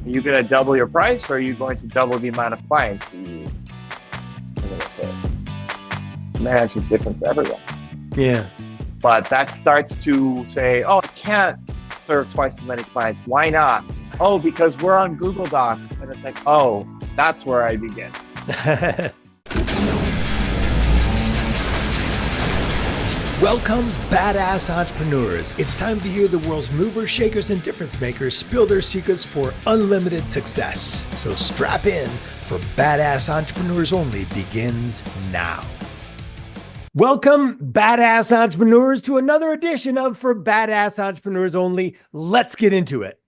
Are you going to double your price, or are you going to double the amount of clients you are going to serve? Manage is different for everyone. Yeah. But that starts to say, oh, I can't serve twice as many clients. Why not? Oh, because we're on Google Docs. And it's like, oh, that's where I begin. Welcome, badass entrepreneurs. It's time to hear the world's movers, shakers, and difference makers spill their secrets for unlimited success. So strap in, for Badass Entrepreneurs Only begins now. Welcome, badass entrepreneurs, to another edition of For Badass Entrepreneurs Only. Let's get into it.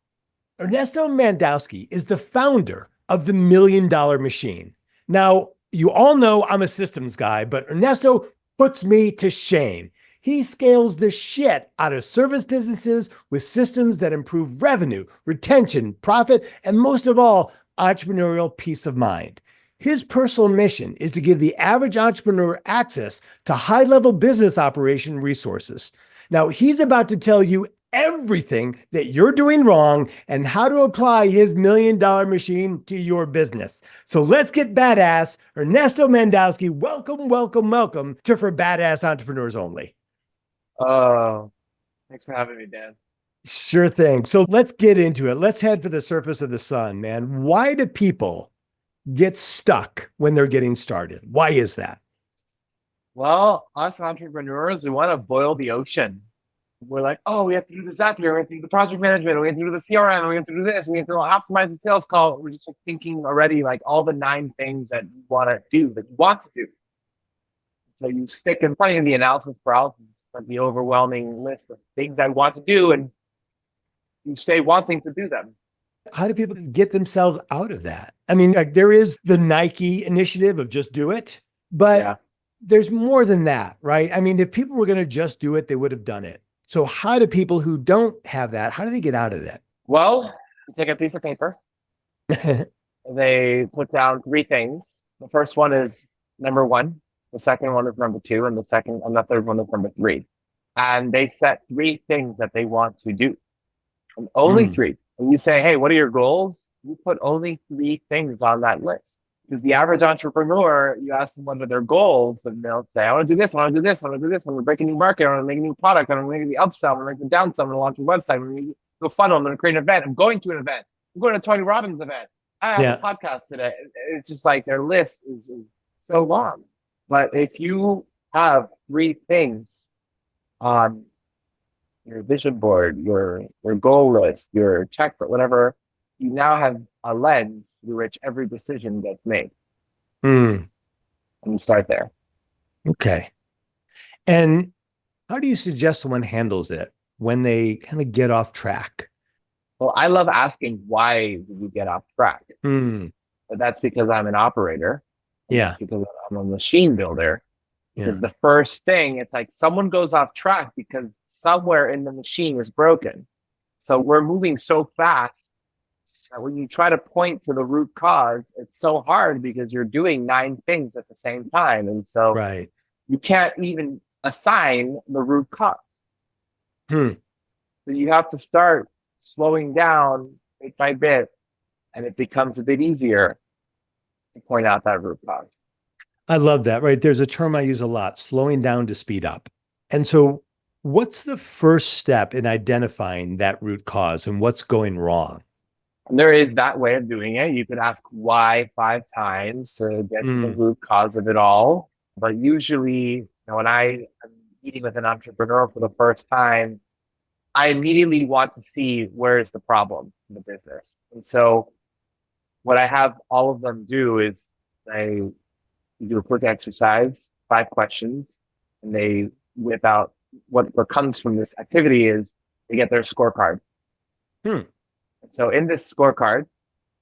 Ernesto Mandowski is the founder of the $1 Million Machine. Now, you all know I'm a systems guy, but Ernesto puts me to shame. He scales the shit out of service businesses with systems that improve revenue, retention, profit, and most of all, entrepreneurial peace of mind. His personal mission is to give the average entrepreneur access to high-level business operation resources. Now, he's about to tell you everything that you're doing wrong and how to apply his $1 Million Machine to your business. So let's get badass. Ernesto Mandowski, welcome, welcome, welcome to For Badass Entrepreneurs Only. Oh, thanks for having me, Dan. Sure thing. So let's get into it. Let's head for the surface of the sun, man. Why do people get stuck when they're getting started? Why is that? Well, us entrepreneurs, we want to boil the ocean. We're like, oh, we have to do the Zapier, we have to do the project management, we have to do the CRM, we have to do this, we have to optimize the sales call. We're just like thinking already like all the 9 things that you want to do, that you want to do. So you stick in front of the analysis paralysis, like the overwhelming list of things I want to do, and you stay wanting to do them. How do people get themselves out of that? I mean, like, there is the Nike initiative of just do it, but there's more than that, right? I mean, if people were going to just do it, they would have done it. So how do people who don't have that, how do they get out of that? Well, you take a piece of paper. They put down 3 things. The first one is number 1. The second one is number 2. And the third one is number 3. And they set 3 things that they want to do. And only 3. And you say, hey, what are your goals? You put only 3 things on that list. Because the average entrepreneur, you ask them what are their goals, and they'll say, I want to do this, I want to do this, I want to do this, I want to break a new market, I want to make a new product, I want to make the upsell, I want to make the downsell, I want to launch a website, I'm going to do a funnel, I'm going to create an event, I'm going to an event, I'm going to a Tony Robbins event, I have a podcast today. It's just like their list is so long. But if you have 3 things on your vision board, your goal list, your checklist, whatever, you now have a lens through which every decision gets made. And you start there. Okay. And how do you suggest someone handles it when they kind of get off track? Well, I love asking, why did you get off track? But that's because I'm an operator. Yeah. Because I'm a machine builder. Because the first thing, it's like someone goes off track because somewhere in the machine is broken. So we're moving so fast that when you try to point to the root cause, it's so hard because you're doing 9 things at the same time. And so you can't even assign the root cause. So you have to start slowing down bit by bit, and it becomes a bit easier to point out that root cause. I love that, right? There's a term I use a lot, slowing down to speed up. And so what's the first step in identifying that root cause and what's going wrong? And there is that way of doing it. You could ask why 5 times to get to the root cause of it all. But usually, when I am meeting with an entrepreneur for the first time, I immediately want to see where is the problem in the business. And so what I have all of them do is they do a quick exercise, 5 questions, and they whip out what comes from this activity is they get their scorecard. So in this scorecard,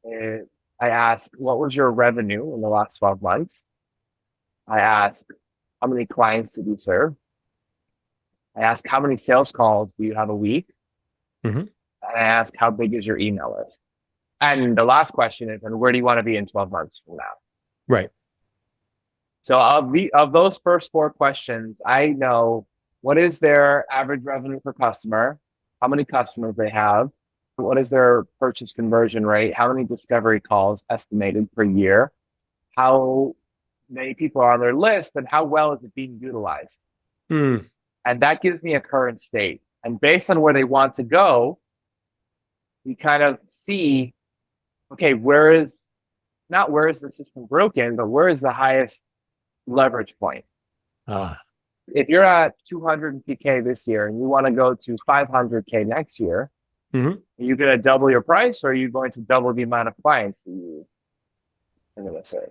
I ask, what was your revenue in the last 12 months? I ask, how many clients did you serve? I ask, how many sales calls do you have a week? And I ask, how big is your email list? And the last question is, and where do you want to be in 12 months from now? Right. So of those first 4 questions, I know what is their average revenue per customer, how many customers they have, What is their purchase conversion rate? How many discovery calls estimated per year? How many people are on their list and how well is it being utilized? Mm. And that gives me a current state. And based on where they want to go, we kind of see, okay, where is the system broken, but where is the highest leverage point? Ah. If you're at 200K this year and you want to go to 500K next year, Mm-hmm. are you going to double your price or are you going to double the amount of clients you are going to serve?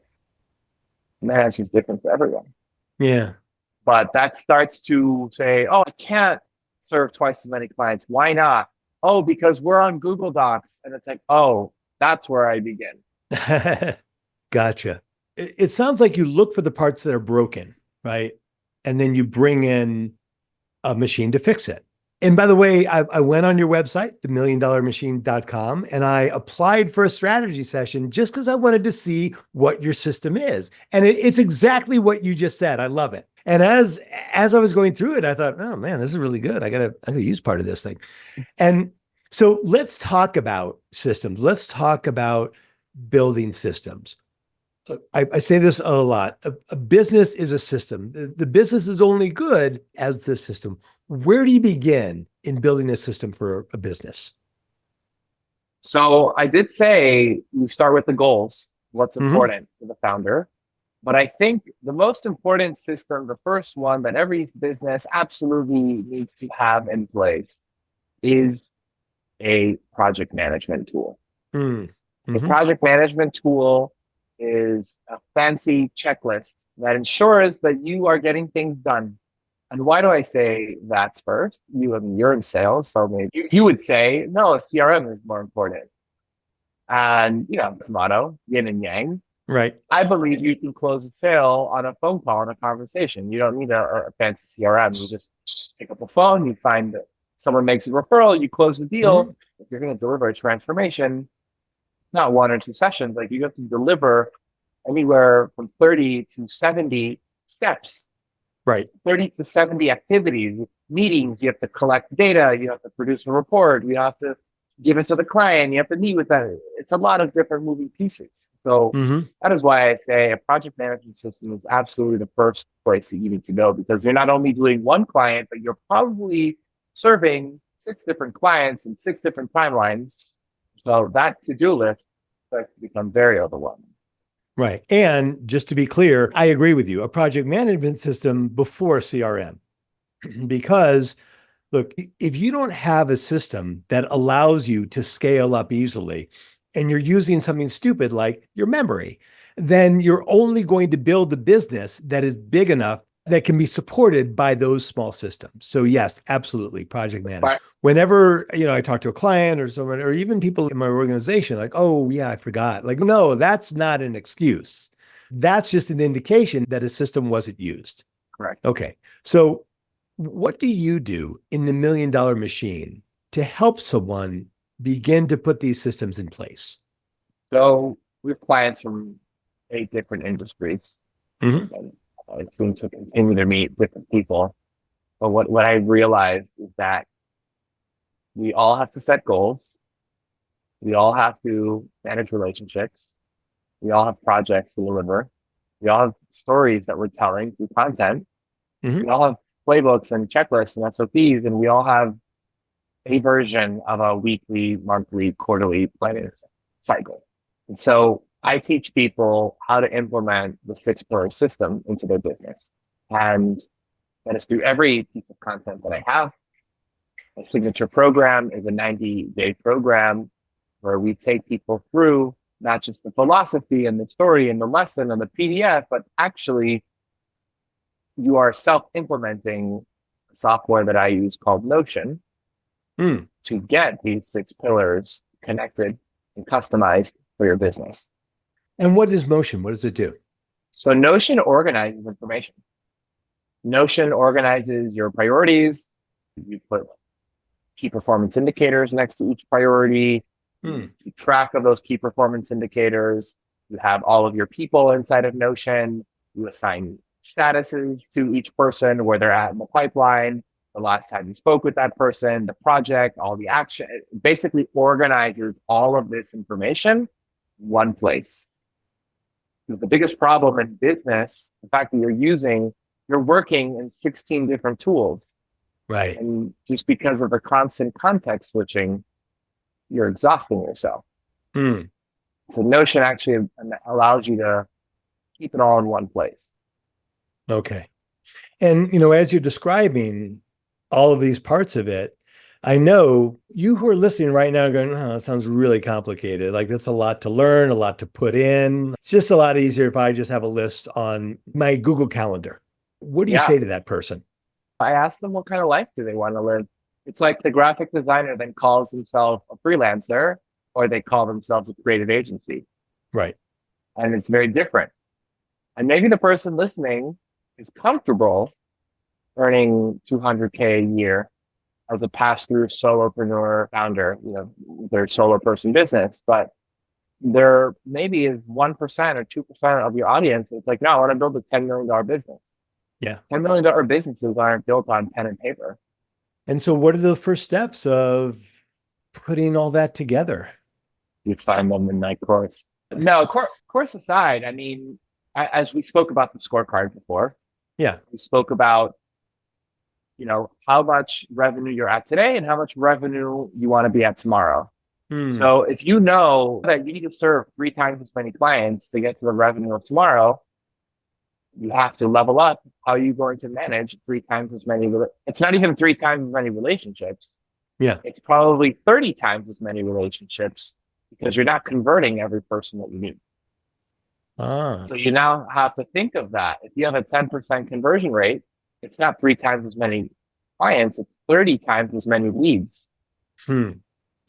And that answer is different for everyone. Yeah. But that starts to say, oh, I can't serve twice as many clients. Why not? Oh, because we're on Google Docs. And it's like, oh, that's where I begin. Gotcha. It sounds like you look for the parts that are broken, right? And then you bring in a machine to fix it. And by the way, I went on your website, themilliondollarmachine.com, and I applied for a strategy session just because I wanted to see what your system is. And it's exactly what you just said. I love it. And as I was going through it, I thought, oh man, this is really good. I gotta use part of this thing. And so let's talk about systems. Let's talk about building systems. I say this a lot. A business is a system. The business is only good as the system. Where do you begin in building a system for a business? So I did say we start with the goals, what's important to the founder. But I think the most important system, the first one that every business absolutely needs to have in place is a project management tool. Mm-hmm. A project management tool is a fancy checklist that ensures that you are getting things done. And why do I say that's first? You're in sales, so maybe you would say, no, CRM is more important. And, it's motto, yin and yang. Right. I believe you can close a sale on a phone call and a conversation. You don't need a fancy CRM. You just pick up the phone, you find that someone makes a referral, you close the deal. Mm-hmm. If you're going to deliver a transformation, not 1 or 2 sessions, like you have to deliver anywhere from 30 to 70 steps. Right. 30 to 70 activities, meetings. You have to collect data. You have to produce a report. You have to give it to the client. You have to meet with them. It's a lot of different moving pieces. So that is why I say a project management system is absolutely the first place that you need to go, because you're not only doing one client, but you're probably serving 6 different clients and 6 different timelines. So that to-do list starts to become very overwhelming. Right. And just to be clear, I agree with you, a project management system before CRM, because look, if you don't have a system that allows you to scale up easily and you're using something stupid like your memory, then you're only going to build a business that is big enough that can be supported by those small systems. So yes, absolutely, project management. Right. Whenever, I talk to a client or someone, or even people in my organization, like, oh yeah, I forgot. Like, no, that's not an excuse. That's just an indication that a system wasn't used. Correct. Okay. So what do you do in the $1 Million Machine to help someone begin to put these systems in place? So we have clients from 8 different industries. Mm-hmm. It seems to continue to meet different people. But what I realized is that we all have to set goals. We all have to manage relationships. We all have projects to deliver. We all have stories that we're telling through content. Mm-hmm. We all have playbooks and checklists and SOPs, and we all have a version of a weekly, monthly, quarterly planning cycle. And so I teach people how to implement the 6-pillar system into their business. And that is through every piece of content that I have. My signature program is a 90-day program where we take people through not just the philosophy and the story and the lesson and the PDF, but actually you are self-implementing software that I use called Notion to get these 6 pillars connected and customized for your business. And what is Notion? What does it do? So Notion organizes information. Notion organizes your priorities. You put key performance indicators next to each priority. You keep track of those key performance indicators. You have all of your people inside of Notion. You assign statuses to each person, where they're at in the pipeline. the last time you spoke with that person, the project, all the action. It basically organizes all of this information in one place. The biggest problem in business, the fact that you're working in 16 different tools. Right. And just because of the constant context switching, you're exhausting yourself. Mm. So Notion actually allows you to keep it all in one place. Okay. And, as you're describing all of these parts of it, I know you who are listening right now are going, oh, that sounds really complicated. Like that's a lot to learn, a lot to put in. It's just a lot easier if I just have a list on my Google Calendar. What do you say to that person? I asked them what kind of life do they want to live. It's like the graphic designer then calls himself a freelancer, or they call themselves a creative agency. Right. And it's very different. And maybe the person listening is comfortable earning $200K a year as a pass-through solopreneur founder, their solo person business, but there maybe is 1% or 2% of your audience. It's like, no, I want to build a $10 million business. Yeah. $10 million businesses aren't built on pen and paper. And so what are the first steps of putting all that together? You find them in my course. No, course aside, I mean, as we spoke about the scorecard before, we spoke about, how much revenue you're at today and how much revenue you want to be at tomorrow. So if you know that you need to serve 3 times as many clients to get to the revenue of tomorrow, you have to level up. How are you going to manage 3 times as many? It's not even 3 times as many relationships. Yeah. It's probably 30 times as many relationships because you're not converting every person that you meet. So you now have to think of that. If you have a 10% conversion rate, it's not 3 times as many clients, it's 30 times as many leads.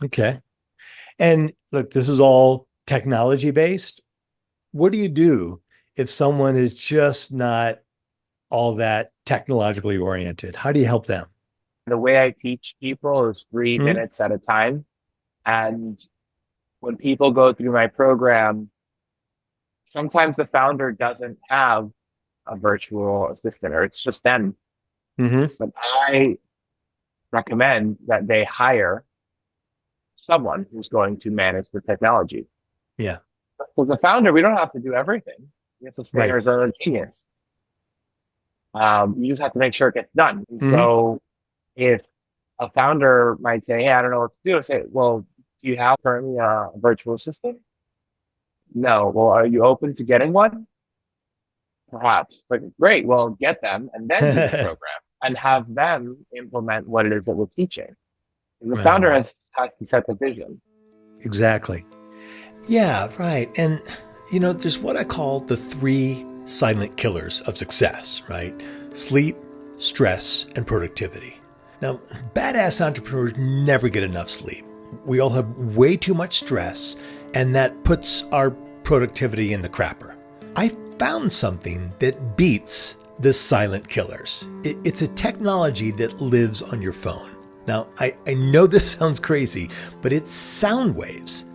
Okay. And look, this is all technology based. What do you do if someone is just not all that technologically oriented? How do you help them? The way I teach people is 3 minutes at a time. And when people go through my program, sometimes the founder doesn't have a virtual assistant, or it's just them. But I recommend that they hire someone who's going to manage the technology. Yeah. With the founder, we don't have to do everything. We have to stay in our zone of genius. You just have to make sure it gets done. So if a founder might say, hey, I don't know what to do, I say, well, do you have currently a virtual assistant? No. Well, are you open to getting one? Perhaps. Like, great. Well, get them and then do the program and have them implement what it is that we're teaching. The founder has to set the vision. Exactly. Yeah, right. And, there's what I call the 3 silent killers of success, right? Sleep, stress, and productivity. Now, badass entrepreneurs never get enough sleep. We all have way too much stress, and that puts our productivity in the crapper. I found something that beats the silent killers. It's a technology that lives on your phone. Now, I know this sounds crazy, but it's sound waves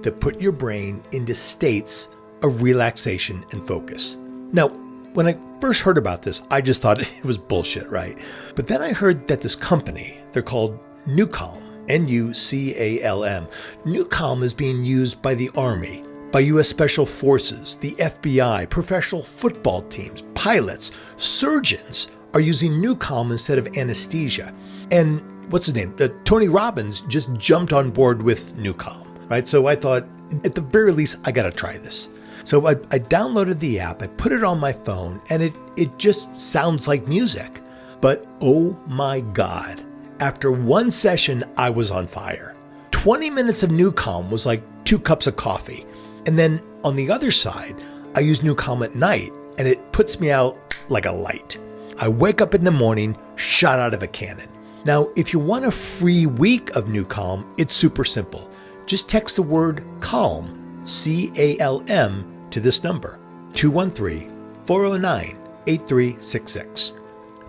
that put your brain into states of relaxation and focus. Now, when I first heard about this, I just thought it was bullshit, right? But then I heard that this company, they're called NuCalm, NuCalm. NuCalm is being used by the Army, by U.S. Special Forces, the FBI, professional football teams, pilots, surgeons are using NuCalm instead of anesthesia. And what's his name? Tony Robbins just jumped on board with NuCalm, right? So I thought, at the very least, I got to try this. So I downloaded the app, I put it on my phone, and it just sounds like music. But oh my God, after one session, I was on fire. 20 minutes of NuCalm was like 2 cups of coffee. And then on the other side, I use NuCalm at night, and it puts me out like a light. I wake up in the morning, shot out of a cannon. Now, if you want a free week of NuCalm, it's super simple. Just text the word CALM, C-A-L-M, to this number, 213-409-8366.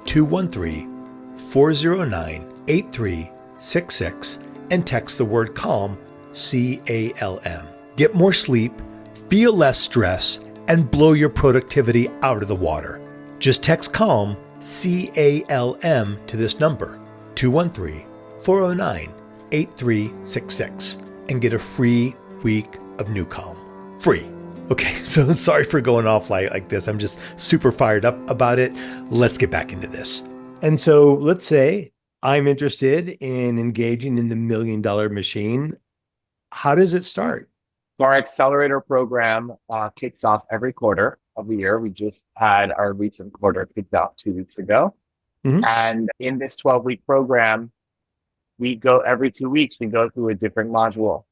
213-409-8366, and text the word CALM, C-A-L-M. Get more sleep, feel less stress, and blow your productivity out of the water. Just text CALM, CALM to this number, 213-409-8366, and get a free week of NuCalm. Free. Okay, so sorry for going off like this. I'm just super fired up about it. Let's get back into this. And so let's say I'm interested in engaging in the $1 million machine. How does it start? So our accelerator program kicks off every quarter of the year. We just had our recent quarter kicked off 2 weeks ago. Mm-hmm. And in this 12-week program, we go every 2 weeks, we go through a different module.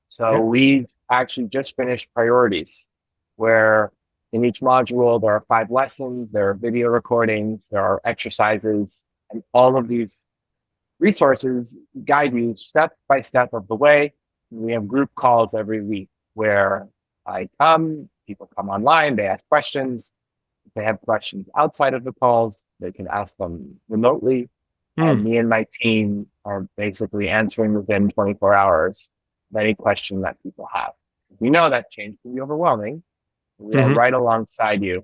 So we've actually just finished priorities, where in each module, there are 5 lessons, there are video recordings, there are exercises, and all of these resources guide you step by step of the way. We have group calls every week where people come online, they ask questions. If they have questions outside of the calls, they can ask them remotely. And me and my team are basically answering within 24 hours of any question that people have. We know that change can be overwhelming. We are right alongside you.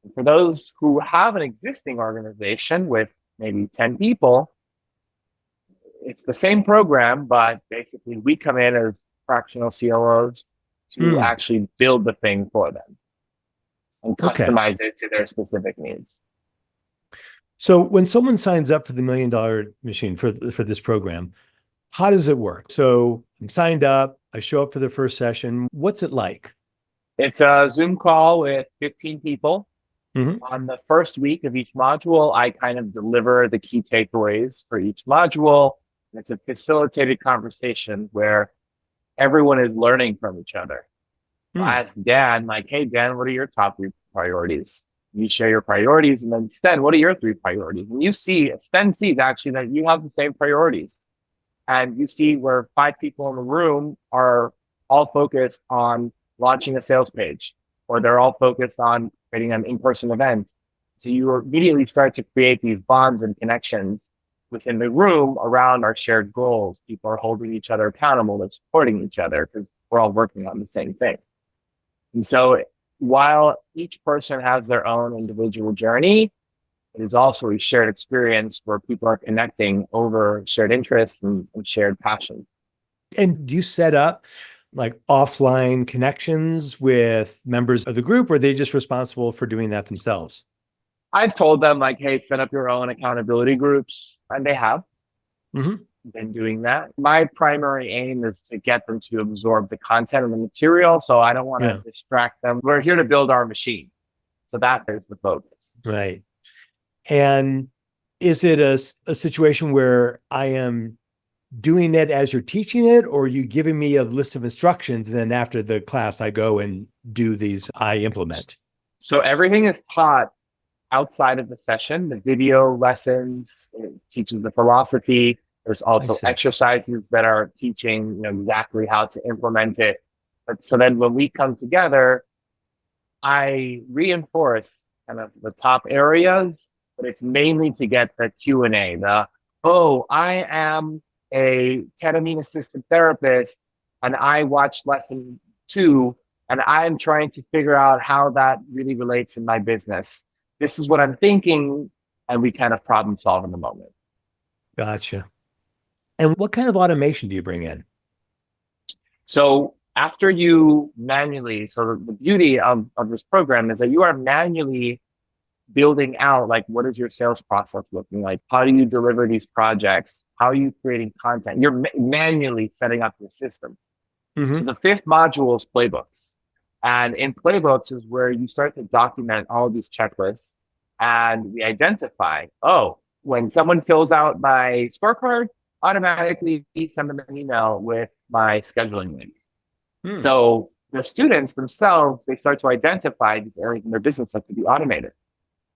And for those who have an existing organization with maybe 10 people, it's the same program, but basically we come in as fractional COOs to actually build the thing for them and customize it to their specific needs. So when someone signs up for the $1 million machine for this program, how does it work? So I'm signed up, I show up for the first session. What's it like? It's a Zoom call with 15 people. On the first week of each module, I kind of deliver the key takeaways for each module. It's a facilitated conversation where everyone is learning from each other. I ask Dan, like, hey, Dan, what are your top 3 priorities? You share your priorities, and then Sten, what are your 3 priorities? And you see, Sten sees actually that you have the same priorities. And you see where 5 people in the room are all focused on launching a sales page, or they're all focused on creating an in-person event. So you immediately start to create these bonds and connections within the room around our shared goals. People are holding each other accountable and supporting each other because we're all working on the same thing. And so while each person has their own individual journey, it is also a shared experience where people are connecting over shared interests and shared passions. And do you set up like offline connections with members of the group, or are they just responsible for doing that themselves? I've told them, like, hey, set up your own accountability groups, and they have been doing that. My primary aim is to get them to absorb the content and the material, so I don't want to distract them. We're here to build our machine. So that is the focus. Right. And is it a situation where I am doing it as you're teaching it, or are you giving me a list of instructions, and then after the class, I go and do these, I implement? So everything is taught outside of the session. The video lessons, it teaches the philosophy. There's also exercises that are teaching, exactly how to implement it. But so then when we come together, I reinforce kind of the top areas, but it's mainly to get the Q&A, I am a ketamine-assisted therapist, and I watched lesson 2, and I'm trying to figure out how that really relates in my business. This is what I'm thinking, and we kind of problem solve in the moment. Gotcha. And what kind of automation do you bring in? So after you manually, so the beauty of this program is that you are manually building out, like, what is your sales process looking like? How do you deliver these projects? How are you creating content? You're manually setting up your system. So the 5th module is playbooks. And in playbooks is where you start to document all of these checklists, and we identify, when someone fills out my scorecard, automatically send them an email with my scheduling link. So the students themselves, they start to identify these areas in their business that could be automated.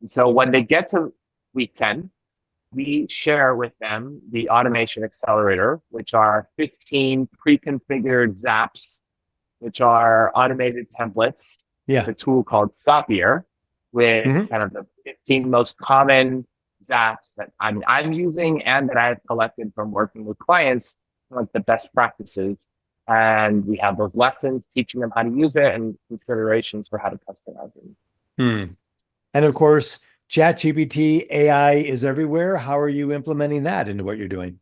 And so when they get to week 10, we share with them the automation accelerator, which are 15 pre-configured zaps, which are automated templates. A tool called Zapier with kind of the 15 most common zaps that I'm using and that I've collected from working with clients, like the best practices. And we have those lessons teaching them how to use it and considerations for how to customize it. And of course, ChatGPT, AI is everywhere. How are you implementing that into what you're doing?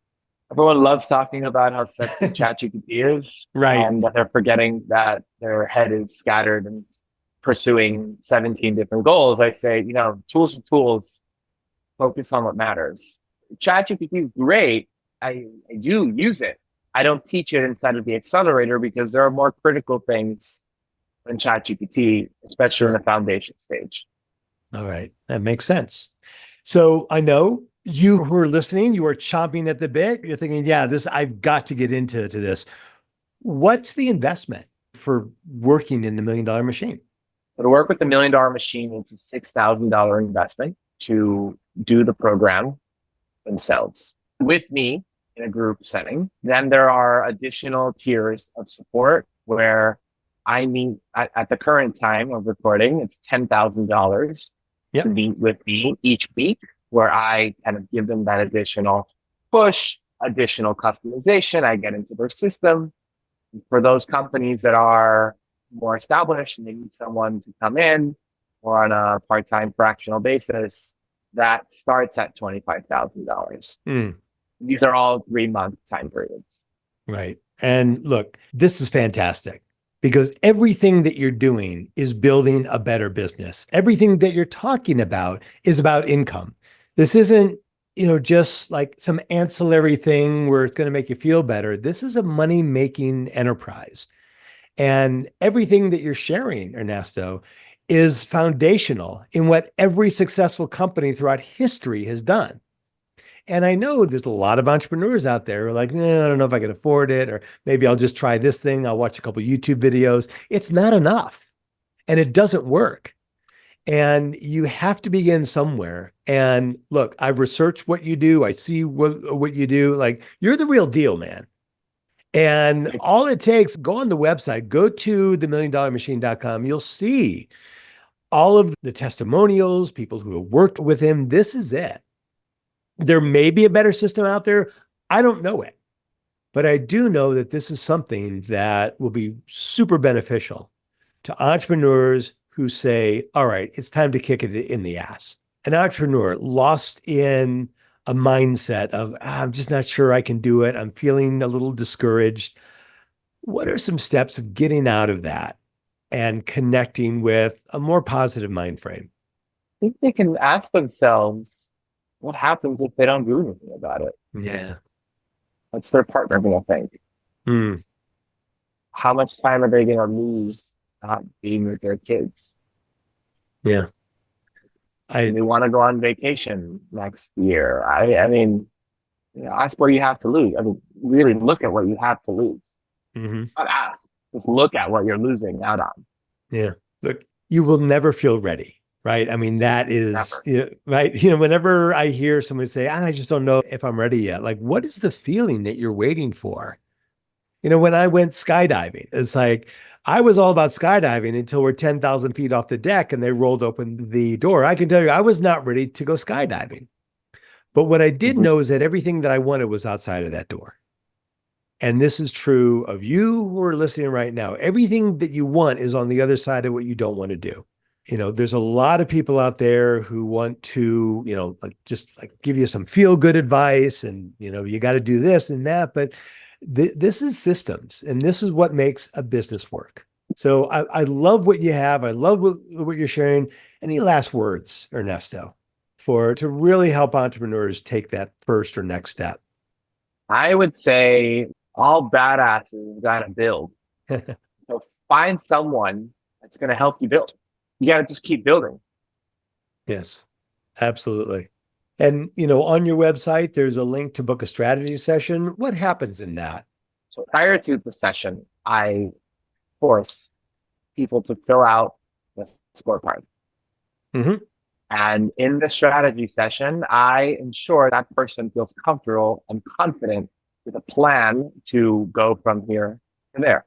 Everyone loves talking about how sexy ChatGPT is, Right. and that they're forgetting that their head is scattered and pursuing 17 different goals. I say, tools are tools. Focus on what matters. ChatGPT is great. I do use it. I don't teach it inside of the accelerator because there are more critical things than ChatGPT, especially in the foundation stage. All right. That makes sense. So I know you who are listening, you are chomping at the bit. You're thinking, yeah, I've got to get into this. What's the investment for working in the $1 million machine? But to work with the $1 million machine, it's a $6,000 investment to do the program themselves with me in a group setting. Then there are additional tiers of support where I meet at the current time of recording, it's $10,000 to meet with me each week, where I kind of give them that additional push, additional customization. I get into their system. For those companies that are more established and they need someone to come in or on a part-time fractional basis, that starts at $25,000. These are all 3-month time periods. Right. And look, this is fantastic because everything that you're doing is building a better business. Everything that you're talking about is about income. This isn't, just like some ancillary thing where it's going to make you feel better. This is a money-making enterprise. And everything that you're sharing, Ernesto, is foundational in what every successful company throughout history has done. And I know there's a lot of entrepreneurs out there who are like, I don't know if I can afford it, or maybe I'll just try this thing. I'll watch a couple of YouTube videos. It's not enough and it doesn't work. And you have to begin somewhere. And look, I've researched what you do. I see what you do. Like, you're the real deal, man. And all it takes, go on the website, go to themilliondollarmachine.com. You'll see all of the testimonials, people who have worked with him. This is it. There may be a better system out there. I don't know it, but I do know that this is something that will be super beneficial to entrepreneurs who say, all right, it's time to kick it in the ass. An entrepreneur lost in a mindset of, I'm just not sure I can do it. I'm feeling a little discouraged. What are some steps of getting out of that and connecting with a more positive mind frame? I think they can ask themselves, what happens if they don't do anything about it? Yeah. What's their partner going to think? How much time are they going to lose not being with their kids? Yeah. They want to go on vacation next year. I mean, ask where you have to lose. I mean, really look at what you have to lose. Not ask, just look at what you're losing out on. Yeah. Look, you will never feel ready. Right. I mean, that is, right. Whenever I hear somebody say, I just don't know if I'm ready yet. Like, what is the feeling that you're waiting for? When I went skydiving, it's like, I was all about skydiving until we're 10,000 feet off the deck and they rolled open the door. I can tell you, I was not ready to go skydiving. But what I did know is that everything that I wanted was outside of that door. And this is true of you who are listening right now. Everything that you want is on the other side of what you don't want to do. There's a lot of people out there who want to, just give you some feel good advice and, you got to do this and that. But this is systems, and this is what makes a business work. So I love what you have. I love what you're sharing. Any last words, Ernesto, to really help entrepreneurs take that first or next step? I would say all badasses got to build. So find someone that's going to help you build. You got to just keep building. Yes, absolutely. And, on your website, there's a link to book a strategy session. What happens in that? So prior to the session, I force people to fill out the scorecard. And in the strategy session, I ensure that person feels comfortable and confident with a plan to go from here to there.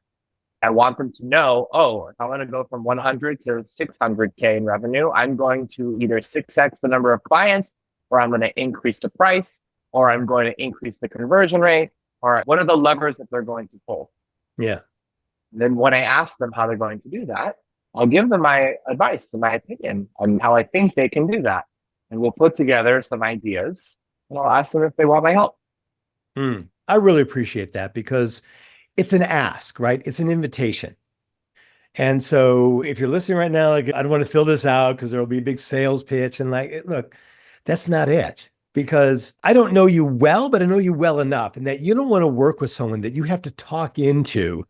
I want them to know, if I want to go from 100 to 600K in revenue, I'm going to either 6x the number of clients, or I'm going to increase the price, or I'm going to increase the conversion rate, or what are the levers that they're going to pull? Yeah. Then when I ask them how they're going to do that, I'll give them my advice and my opinion on how I think they can do that. and we'll put together some ideas and I'll ask them if they want my help. I really appreciate that because it's an ask, right? It's an invitation. And so if you're listening right now, like, I don't want to fill this out because there'll be a big sales pitch. And like, look, that's not it. Because I don't know you well, but I know you well enough, and that you don't want to work with someone that you have to talk into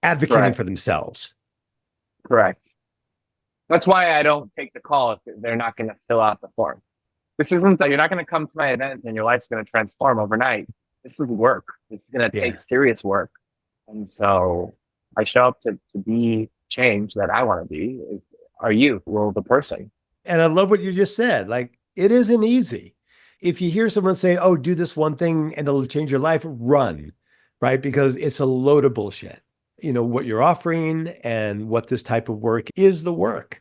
advocating for themselves. Correct. That's why I don't take the call if they're not going to fill out the form. This isn't that you're not going to come to my event and your life's going to transform overnight. This is work. It's going to take serious work. And so I show up to be change that I want to be. Are you the person? And I love what you just said. Like, it isn't easy. If you hear someone say, oh, do this one thing and it'll change your life, run, right? Because it's a load of bullshit. You know, what you're offering and what this type of work is the work.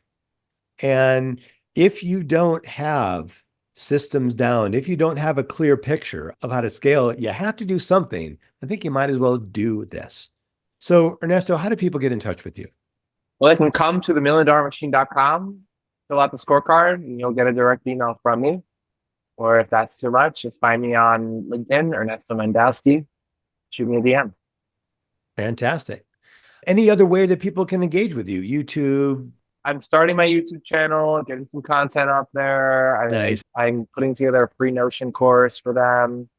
And if you don't have systems down, if you don't have a clear picture of how to scale it, you have to do something. I think you might as well do this. So Ernesto, how do people get in touch with you? Well, they can come to themilliondollarmachine.com, fill out the scorecard, and you'll get a direct email from me. Or if that's too much, just find me on LinkedIn, Ernesto Mandowski. Shoot me a DM. Fantastic. Any other way that people can engage with you? YouTube? I'm starting my YouTube channel, getting some content up there. Nice. I'm putting together a free Notion course for them.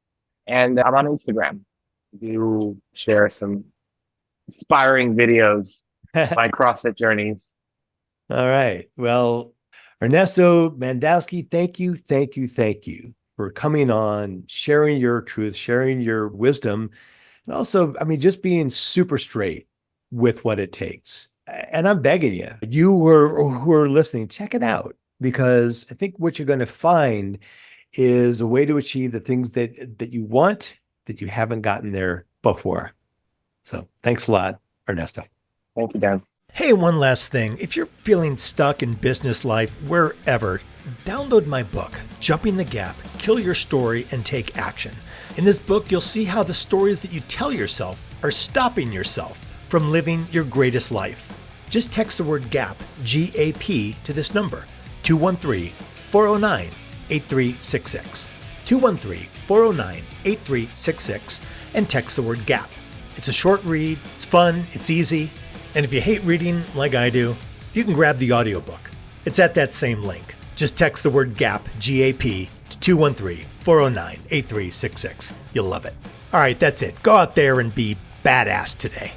And I'm on Instagram. You share some inspiring videos, my CrossFit journeys. All right. Well, Ernesto Mandowski, thank you for coming on, sharing your truth, sharing your wisdom, and also, I mean, just being super straight with what it takes. And I'm begging you, who are listening, check it out, because I think what you're going to find is a way to achieve the things that you want, that you haven't gotten there before. So thanks a lot, Ernesto. Thank you, Dan. Hey, one last thing. If you're feeling stuck in business life, wherever, download my book, Jumping the Gap, Kill Your Story and Take Action. In this book, you'll see how the stories that you tell yourself are stopping yourself from living your greatest life. Just text the word GAP, G-A-P, to this number, 213-409-8366. 213-409-8366, and text the word GAP. It's a short read, it's fun, it's easy. And if you hate reading like I do, you can grab the audiobook. It's at that same link. Just text the word GAP, G-A-P, to 213-409-8366. You'll love it. All right, that's it. Go out there and be badass today.